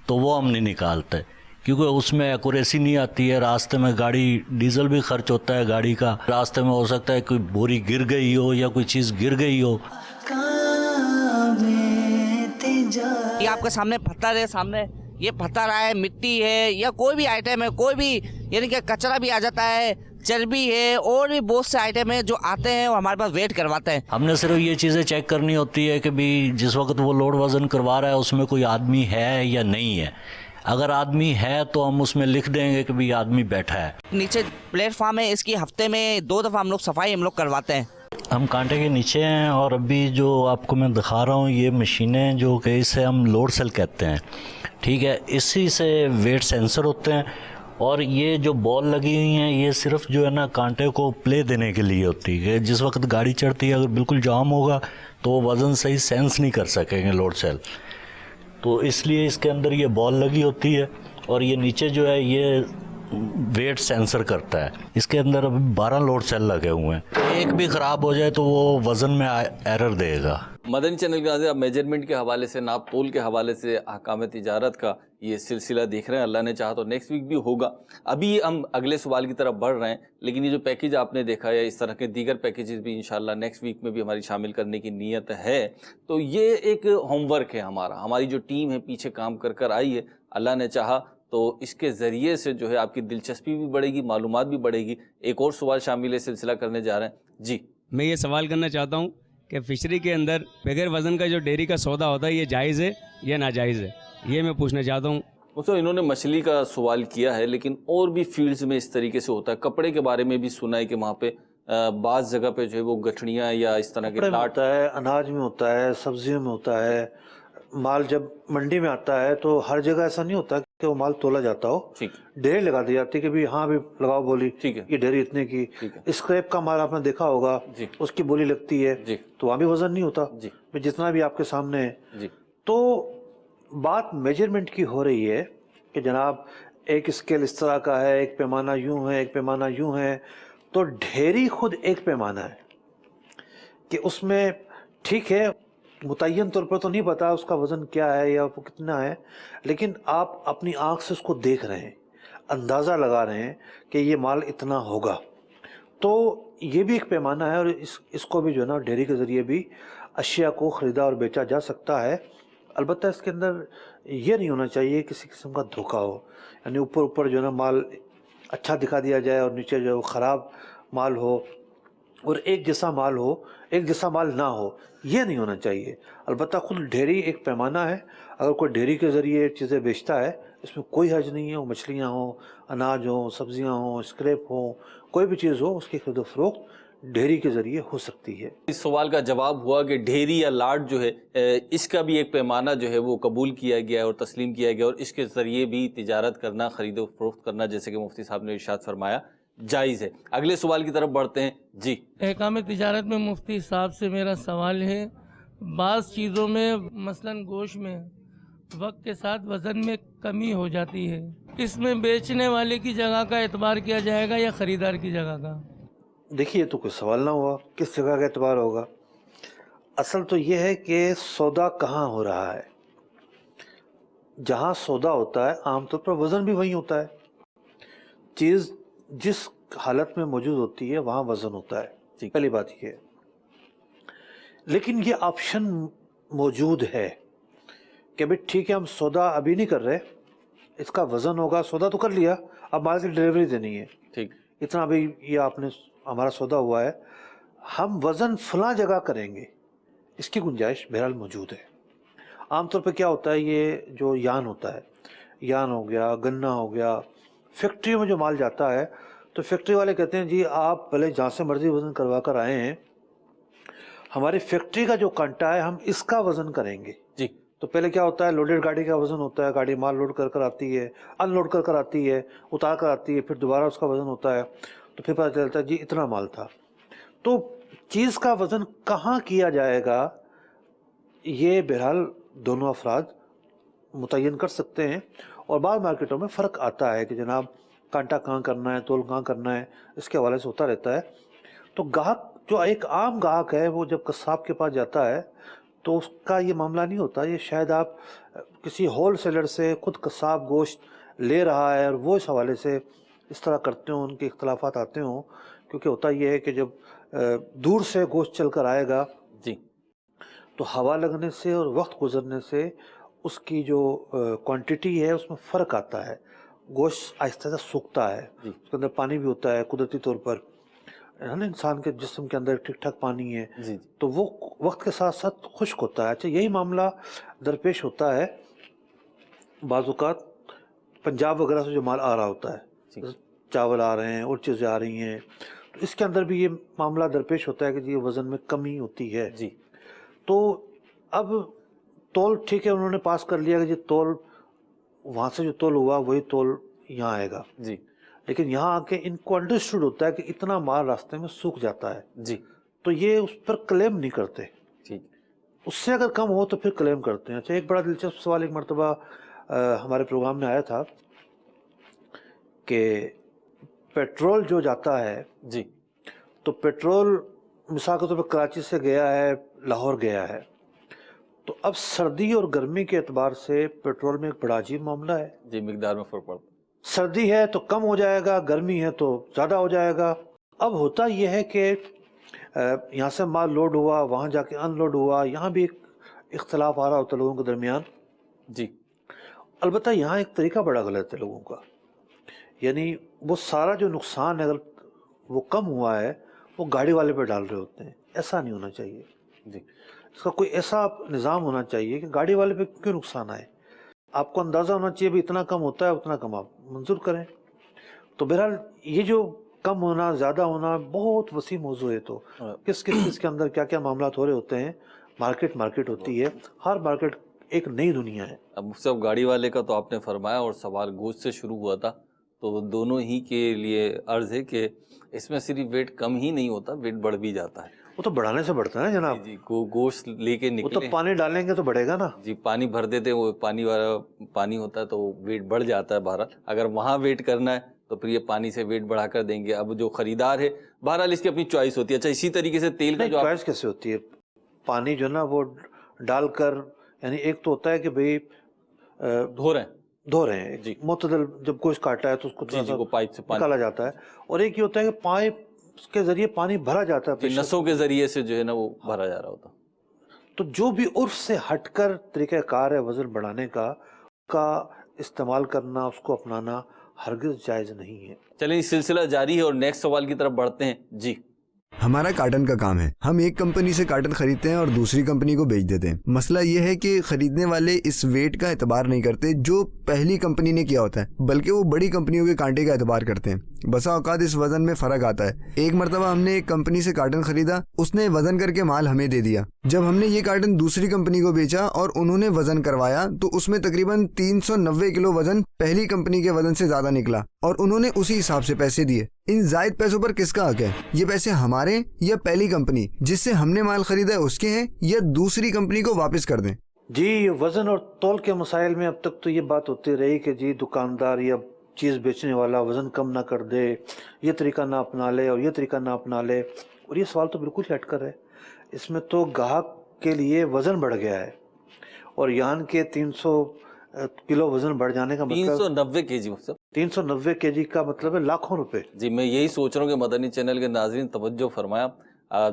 तो वो हम नहीं निकालते क्योंकि उसमें एक्यूरेसी नहीं आती है। रास्ते में गाड़ी, डीजल भी खर्च होता है गाड़ी का, रास्ते में हो सकता है कोई बोरी गिर गई हो या कोई चीज़ गिर गई हो। ये आपके सामने पत्थर है, सामने ये पत्थर है, मिट्टी है या कोई भी आइटम है, कोई भी यानी कि कचरा भी आ जाता है, चर्बी है, और भी बहुत से आइटम है जो आते हैं और हमारे पास वेट करवाते हैं। हमने सिर्फ ये चीज़ें चेक करनी होती है कि भी जिस वक्त वो लोड वज़न करवा रहा है उसमें कोई आदमी है या नहीं है। अगर आदमी है तो हम उसमें लिख देंगे कि भी आदमी बैठा है। नीचे प्लेटफॉर्म है, इसकी हफ्ते में 2 दफ़ा हम लोग सफाई करवाते हैं। हम कांटे के नीचे हैं और अभी जो आपको मैं दिखा रहा हूँ ये मशीनें जो कि इसे हम लोड सेल कहते हैं, ठीक है, इसी से वेट सेंसर होते हैं। और ये जो बॉल लगी हुई हैं ये सिर्फ जो है ना कांटे को प्ले देने के लिए होती है। जिस वक्त गाड़ी चढ़ती है अगर बिल्कुल जाम होगा तो वज़न सही सेंस नहीं कर सकेंगे लोड सेल, तो इसलिए इसके अंदर ये बॉल लगी होती है और ये नीचे जो है ये वेट सेंसर करता है। इसके अंदर अभी 12 लोड सेल लगे हुए हैं, एक भी ख़राब हो जाए तो वो वज़न में एरर देगा। मदनी चैनल के आप मेजरमेंट के हवाले से, नाप तोल के हवाले से अहकाम तिजारत का ये सिलसिला देख रहे हैं। अल्लाह ने चाहा तो नेक्स्ट वीक भी होगा। अभी हम अगले सवाल की तरफ बढ़ रहे हैं, लेकिन ये जो पैकेज आपने देखा है, इस तरह के दीगर पैकेजेस भी इंशाल्लाह नेक्स्ट वीक में भी हमारी शामिल करने की नीयत है। तो ये एक होमवर्क है हमारा, हमारी जो टीम है पीछे काम कर कर आई है। अल्लाह ने चाहा तो इसके ज़रिए से जो है आपकी दिलचस्पी भी बढ़ेगी, मालूमात भी बढ़ेगी। एक और सवाल शामिल है, सिलसिला करने जा रहे हैं जी। मैं ये सवाल करना चाहता हूँ कि फ़िशरी के अंदर बगैर वज़न का जो डेयरी का सौदा होता है ये जायज़ है या नाजायज़ है, ये मैं पूछना चाहता हूँ। दोस्तों इन्होंने मछली का सवाल किया है, लेकिन और भी फील्ड्स में इस तरीके से होता है। कपड़े के बारे में भी सुना है कि वहाँ पे बाज़ जगह पे जो है वो गठड़ियाँ या इस तरह के टाट होता है, अनाज में होता है, सब्जियों में होता है। माल जब मंडी में आता है तो हर जगह ऐसा नहीं होता कि वो माल तोला जाता हो, ढेरी लगा दी जाती है कि भी हाँ भी लगाओ बोली, ठीक है, ये ढेरी इतने की। स्क्रैप का माल आपने देखा होगा, उसकी बोली लगती है, तो वहाँ भी वजन नहीं होता जितना भी आपके सामने है। तो बात मेजरमेंट की हो रही है कि जनाब एक स्केल इस तरह का है, एक पैमाना यूं है, एक पैमाना यूं है। तो ढेरी खुद एक पैमाना है कि उसमें ठीक है मुतय्यन तौर पर तो नहीं पता उसका वज़न क्या है या वो कितना है, लेकिन आप अपनी आँख से उसको देख रहे हैं, अंदाज़ा लगा रहे हैं कि ये माल इतना होगा। तो ये भी एक पैमाना है और इसको भी जो है ना डेयरी के ज़रिए भी अशिया को ख़रीदा और बेचा जा सकता है। अलबत्ता इसके अंदर ये नहीं होना चाहिए किसी किस्म का धोखा हो, यानी ऊपर ऊपर जो है ना माल अच्छा दिखा दिया जाए और नीचे जो है ख़राब माल हो और एक जैसा माल हो, एक जैसा माल ना हो, ये नहीं होना चाहिए। अलबत्ता खुद ढेरी एक पैमाना है। अगर कोई ढेरी के ज़रिए चीज़ें बेचता है इसमें कोई हर्ज नहीं है, वो मछलियाँ हों, अनाज हों, सब्जियाँ हों, स्क्रैप हों, कोई भी चीज़ हो उसकी खरीदो फरोख्त ढेरी के ज़रिए हो सकती है। इस सवाल का जवाब हुआ कि ढेरी या लाट जो है इसका भी एक पैमाना जो है वो कबूल किया गया है और तस्लीम किया गया और इसके ज़रिए भी तिजारत करना, ख़रीदो फरोख्त करना, जैसे कि मुफ्ती साहब ने इरशाद फरमाया, जायज़ है। अगले सवाल की तरफ बढ़ते हैं जी। अहकाम तिजारत में मुफ्ती साहब से मेरा सवाल है, बाज़ चीज़ों में मसलन गोश्त में वक्त के साथ वज़न में कमी हो जाती है। इसमें बेचने वाले की जगह का एतबार किया जाएगा या ख़रीदार की जगह का? देखिए, तो कोई सवाल ना हुआ किस जगह का एतबार होगा। असल तो ये है कि सौदा कहाँ हो रहा है। जहाँ सौदा होता है आमतौर पर वज़न भी वहीं होता है। चीज़ जिस हालत में मौजूद होती है वहाँ वज़न होता है, पहली बात ये है। लेकिन ये ऑप्शन मौजूद है कि भाई ठीक है, हम सौदा अभी नहीं कर रहे, इसका वज़न होगा। सौदा तो कर लिया, अब माल की डिलीवरी देनी है, ठीक, इतना अभी ये आपने हमारा सौदा हुआ है, हम वज़न फलां जगह करेंगे, इसकी गुंजाइश बहरहाल मौजूद है। आमतौर पर क्या होता है, ये जो यान होता है, यान हो गया, गन्ना हो गया, फैक्ट्री में जो माल जाता है तो फैक्ट्री वाले कहते हैं जी आप भले जहाँ से मर्जी वज़न करवा कर आए हैं, हमारी फैक्ट्री का जो कांटा है हम इसका वज़न करेंगे जी। तो पहले क्या होता है, लोडेड गाड़ी का वज़न होता है, गाड़ी माल लोड कर आती है, अनलोड कर आती है, उतार कर आती है, फिर दोबारा उसका वज़न होता है, तो फिर पता चलता है जी इतना माल था। तो चीज़ का वज़न कहाँ किया जाएगा, ये बहरहाल दोनों अफराद मुतय्यन कर सकते हैं। और बाद मार्केटों में फ़र्क आता है कि जनाब कांटा कहाँ करना है, तोल कहाँ करना है, इसके हवाले से होता रहता है। तो ग्राहक जो एक आम ग्राहक है वो जब कसाब के पास जाता है तो उसका ये मामला नहीं होता। ये शायद आप किसी होल सेलर से खुद कसाब गोश्त ले रहा है और वो इस हवाले से इस तरह करते हों, उनके इख्तलाफात आते हों। क्योंकि होता ये है कि जब दूर से गोश्त चल कर आएगा जी, तो हवा लगने से और वक्त गुजरने से उसकी जो क्वांटिटी है उसमें फ़र्क आता है। गोश्त आहिस्ता आहिस्ता सूखता है, उसके अंदर पानी भी होता है कुदरती तौर पर, है ना, इंसान के जिस्म के अंदर ठीक ठाक पानी है जी। तो वो वक्त के साथ साथ खुश्क होता है। अच्छा, यही मामला दरपेश होता है बाज़-औक़ात पंजाब वगैरह से जो माल आ रहा होता है, चावल आ रहे हैं और चीज़ें आ रही हैं, तो इसके अंदर भी ये मामला दरपेश होता है कि जी वज़न में कमी होती है जी। तो अब तोल ठीक है, उन्होंने पास कर लिया कि जी तोल वहाँ से जो तोल हुआ वही तोल यहाँ आएगा जी। लेकिन यहाँ आके इनको अंडरस्टूड होता है कि इतना माल रास्ते में सूख जाता है जी, तो ये उस पर क्लेम नहीं करते। ठीक, उससे अगर कम हो तो फिर क्लेम करते हैं। अच्छा, एक बड़ा दिलचस्प सवाल एक मरतबा हमारे प्रोग्राम में आया था कि पेट्रोल जो जाता है जी, तो पेट्रोल मिसाल के तौर पर कराची से गया है, लाहौर गया है, तो अब सर्दी और गर्मी के एतबार से पेट्रोल में एक बड़ा अजीब मामला है जी, मिकदार में फ़र्क पड़ता है। सर्दी है तो कम हो जाएगा, गर्मी है तो ज़्यादा हो जाएगा। अब होता यह है कि यहाँ से माल लोड हुआ, वहाँ जाके अनलोड हुआ, यहाँ भी एक इख्तलाफ आ रहा होता है लोगों के दरमियान जी। अलबत्ता यहाँ एक तरीका बड़ा गलत है लोगों का, यानी वो सारा जो नुकसान है अगर वो कम हुआ है वो गाड़ी वाले पे डाल रहे होते हैं। ऐसा नहीं होना चाहिए जी। इसका कोई ऐसा निज़ाम होना चाहिए कि गाड़ी वाले पे क्यों नुकसान आए, आपको अंदाज़ा होना चाहिए भी इतना कम होता है, उतना कम आप मंजूर करें। तो बहरहाल ये जो कम होना ज़्यादा होना बहुत वसी मौजू है। तो किस के अंदर क्या क्या मामला हो रहे होते हैं, मार्केट होती है, हर मार्केट एक नई दुनिया है। अब सब गाड़ी वाले का तो आपने फरमाया और सवाल गोश्त से शुरू हुआ था, तो दोनों ही के लिए अर्ज़ है कि इसमें सिर्फ वेट कम ही नहीं होता, वेट बढ़ भी जाता है। वो तो बढ़ाने से बढ़ता है जनाब जी, गोश्त लेके निकले, वो तो पानी डालेंगे तो बढ़ेगा ना जी, पानी भर देते हैं, वो पानी वाला पानी होता है तो वेट बढ़ जाता है। बहरहाल अगर वहाँ वेट करना है तो फिर ये पानी से वेट बढ़ा कर देंगे। अब जो खरीदार है बहरहाल इसकी अपनी चॉइस होती है। अच्छा, इसी तरीके से तेल का जो चॉइस कैसे होती है, पानी जो ना वो डालकर, यानी एक तो होता है कि भाई धो रहे हैं जी, मुतदल जब गोश्त काटा है तो उसको पाइप से निकाला जाता है, और एक ये होता है कि पाइप के जरिए पानी भरा जाता है, नसों के जरिए से जो है ना वो भरा जा रहा होता। तो जो भी उर्फ से हटकर तरीक़ाकार है वज़न बढ़ाने का इस्तेमाल करना, उसको अपनाना हरगिज़ जायज़ नहीं है। चलिए, सिलसिला जारी है और नेक्स्ट सवाल की तरफ बढ़ते हैं जी। हमारा कार्टन का काम है, हम एक कंपनी से कार्टन खरीदते हैं और दूसरी कंपनी को बेच देते हैं। मसला ये है कि खरीदने वाले इस वेट का एतबार नहीं करते जो पहली कंपनी ने किया होता है, बल्कि वो बड़ी कंपनियों के कांटे का एतबार करते हैं। बसा औकात इस वजन में फर्क आता है। एक मरतबा हमने एक कंपनी से कार्टन खरीदा, उसने वजन करके माल हमें दे दिया। जब हमने ये कार्टन दूसरी कंपनी को बेचा और उन्होंने वजन करवाया तो उसमें तकरीबन 390 किलो वजन पहली कंपनी के वजन से ज्यादा निकला और उन्होंने उसी हिसाब से पैसे दिए। इन जायद पैसों पर किसका हक है? ये पैसे हमारे या पहली कंपनी जिससे हमने माल खरीदा है उसके हैं, या दूसरी कंपनी को वापस कर दें? جی وزن اور تول کے مسائل میں اب تک تو یہ بات ہوتی رہی کہ جی دکاندار یا چیز بیچنے والا وزن کم نہ کر دے، یہ طریقہ نہ اپنا لے اور یہ طریقہ نہ اپنا لے، اور یہ سوال تو بالکل ہی ہٹ کر ہے. اس میں تو گاہک کے لیے وزن بڑھ گیا ہے، اور یہاں کے 300 کلو وزن بڑھ جانے کا مطلب 390 کے جی 390 کے جی کا مطلب ہے لاکھوں روپے. جی میں یہی سوچ رہا ہوں کہ مدنی چینل کے ناظرین توجہ فرمایا،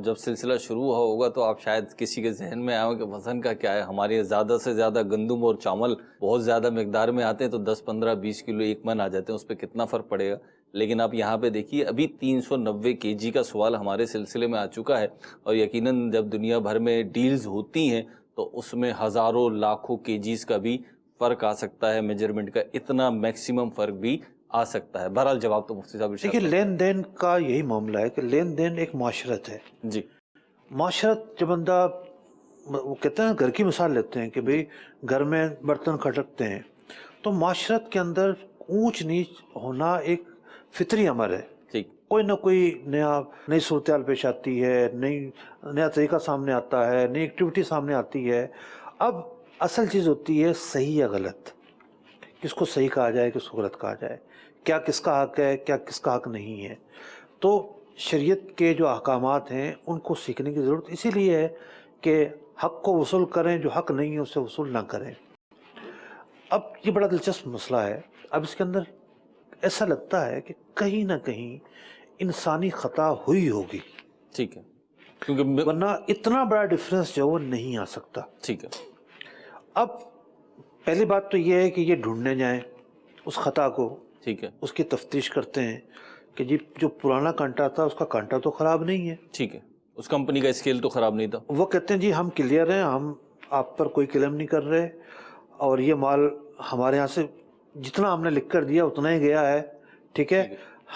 جب سلسلہ شروع ہوگا تو آپ شاید کسی کے ذہن میں آئے کہ وزن کا کیا ہے. ہمارے زیادہ سے زیادہ گندم اور چاول بہت زیادہ مقدار میں آتے ہیں تو 10 15 20 کلو 1 من آ جاتے ہیں، اس پہ کتنا فرق پڑے گا. لیکن آپ یہاں پہ دیکھیے ابھی 390 کے جی کا سوال ہمارے سلسلے میں آ چکا ہے، اور یقیناً جب دنیا بھر میں ڈیلز ہوتی ہیں تو اس میں ہزاروں لاکھوں کے جیز کا بھی فرق آ سکتا ہے، میجرمنٹ کا اتنا میکسیمم فرق بھی آ سکتا ہے. بہرحال جواب تو مفتی صاحب دیکھیے لین دین کا یہی معاملہ ہے کہ لین دین ایک معاشرت ہے. جی معاشرت جو بندہ، وہ کہتے ہیں گھر کی مثال لیتے ہیں کہ بھئی گھر میں برتن کھٹکتے ہیں، تو معاشرت کے اندر اونچ نیچ ہونا ایک فطری امر ہے. ٹھیک، کوئی نہ کوئی نئی صورتحال پیش آتی ہے، نیا طریقہ سامنے آتا ہے، نئی ایکٹیویٹی سامنے آتی ہے. اب اصل چیز ہوتی ہے صحیح یا غلط، کس کو صحیح کہا جائے کس کو غلط کہا جائے، کیا کس کا حق ہے کیا کس کا حق نہیں ہے. تو شریعت کے جو احکامات ہیں ان کو سیکھنے کی ضرورت اسی لیے ہے کہ حق کو وصول کریں، جو حق نہیں ہے اسے وصول نہ کریں. اب یہ بڑا دلچسپ مسئلہ ہے. اب اس کے اندر ایسا لگتا ہے کہ کہیں نہ کہیں انسانی خطا ہوئی ہوگی. ٹھیک ہے، کیونکہ ورنہ اتنا بڑا ڈفرینس جو وہ نہیں آ سکتا. ٹھیک ہے. اب پہلی بات تو یہ ہے کہ یہ ڈھونڈنے جائیں اس خطا کو. ٹھیک ہے، اس کی تفتیش کرتے ہیں کہ جی جو پرانا کانٹا تھا اس کا کانٹا تو خراب نہیں ہے. ٹھیک ہے، اس کمپنی کا اسکیل تو خراب نہیں تھا. وہ کہتے ہیں جی ہم کلیئر ہیں، ہم آپ پر کوئی کلیم نہیں کر رہے، اور یہ مال ہمارے ہاں سے جتنا ہم نے لکھ کر دیا اتنا ہی گیا ہے. ٹھیک ہے،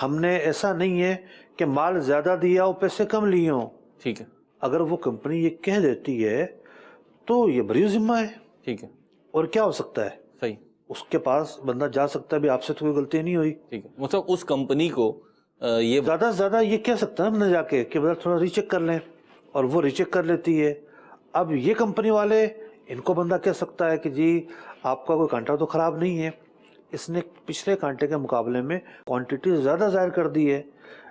ہم نے ایسا نہیں ہے کہ مال زیادہ دیا اور پیسے کم لیے ہوں. ٹھیک ہے، اگر وہ کمپنی یہ کہہ دیتی ہے تو یہ بری ذمہ ہے. ٹھیک ہے، اور کیا ہو سکتا ہے؟ صحیح، اس کے پاس بندہ جا سکتا ہے بھی آپ سے تو کوئی غلطی نہیں ہوئی. ٹھیک ہے، مطلب اس کمپنی کو یہ زیادہ سے زیادہ یہ کہہ سکتا ہے بندہ جا کے کہ بندہ تھوڑا ری چیک کر لیں، اور وہ ری چیک کر لیتی ہے. اب یہ کمپنی والے ان کو بندہ کہہ سکتا ہے کہ جی آپ کا کوئی کانٹا تو خراب نہیں ہے، اس نے پچھلے کانٹے کے مقابلے میں کوانٹٹی زیادہ ظاہر کر دی ہے.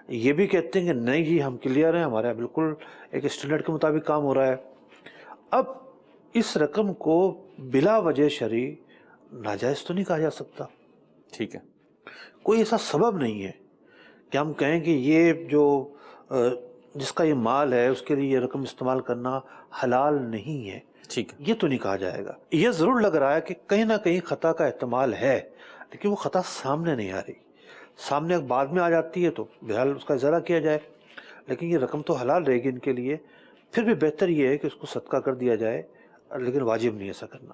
یہ بھی کہتے ہیں کہ نہیں جی ہم کلیئر ہیں، ہمارے بالکل ایک اسٹینڈرڈ کے مطابق کام ہو رہا ہے. اب اس رقم کو بلا وجہ شرعی ناجائز تو نہیں کہا جا سکتا. ٹھیک ہے، کوئی ایسا سبب نہیں ہے کہ ہم کہیں کہ یہ جو جس کا یہ مال ہے اس کے لیے یہ رقم استعمال کرنا حلال نہیں ہے. ٹھیک ہے، یہ تو نہیں کہا جائے گا. یہ ضرور لگ رہا ہے کہ کہیں نہ کہیں خطا کا احتمال ہے، لیکن وہ خطا سامنے نہیں آ رہی. سامنے بعد میں آ جاتی ہے تو بہرحال اس کا ازالہ کیا جائے، لیکن یہ رقم تو حلال رہے گی ان کے لیے. پھر بھی بہتر یہ ہے کہ اس کو صدقہ کر دیا جائے، لیکن واجب نہیں ایسا کرنا.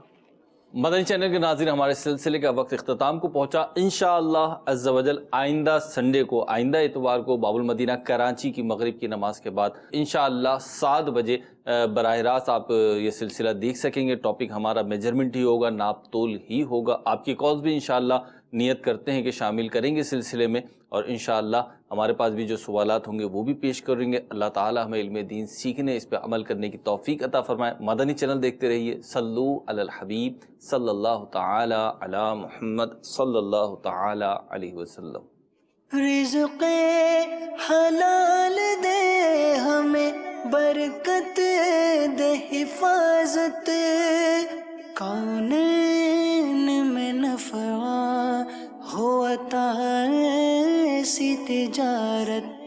مدنی چینل کے ناظرین، ہمارے سلسلے کا وقت اختتام کو پہنچا. انشاءاللہ عز و جل آئندہ سنڈے کو، آئندہ اتوار کو باب المدینہ کراچی کی مغرب کی نماز کے بعد انشاءاللہ 7 بجے براہ راست آپ یہ سلسلہ دیکھ سکیں گے. ٹاپک ہمارا میجرمنٹ ہی ہوگا، ناپ تول ہی ہوگا. آپ کی کالز بھی انشاءاللہ نیت کرتے ہیں کہ شامل کریں گے سلسلے میں، اور انشاءاللہ ہمارے پاس بھی جو سوالات ہوں گے وہ بھی پیش کریں گے. اللہ تعالی ہمیں علم دین سیکھنے، اس پہ عمل کرنے کی توفیق عطا فرمائے. مدنی چینل دیکھتے رہیے. صلو علی الحبیب صلی اللہ تعالی علی محمد صلی اللہ تعالی علیہ وسلم. رزق حلال دے ہمیں، برکت دے حفاظت، کونین میں نفع ہو عطا ایسی تجارت.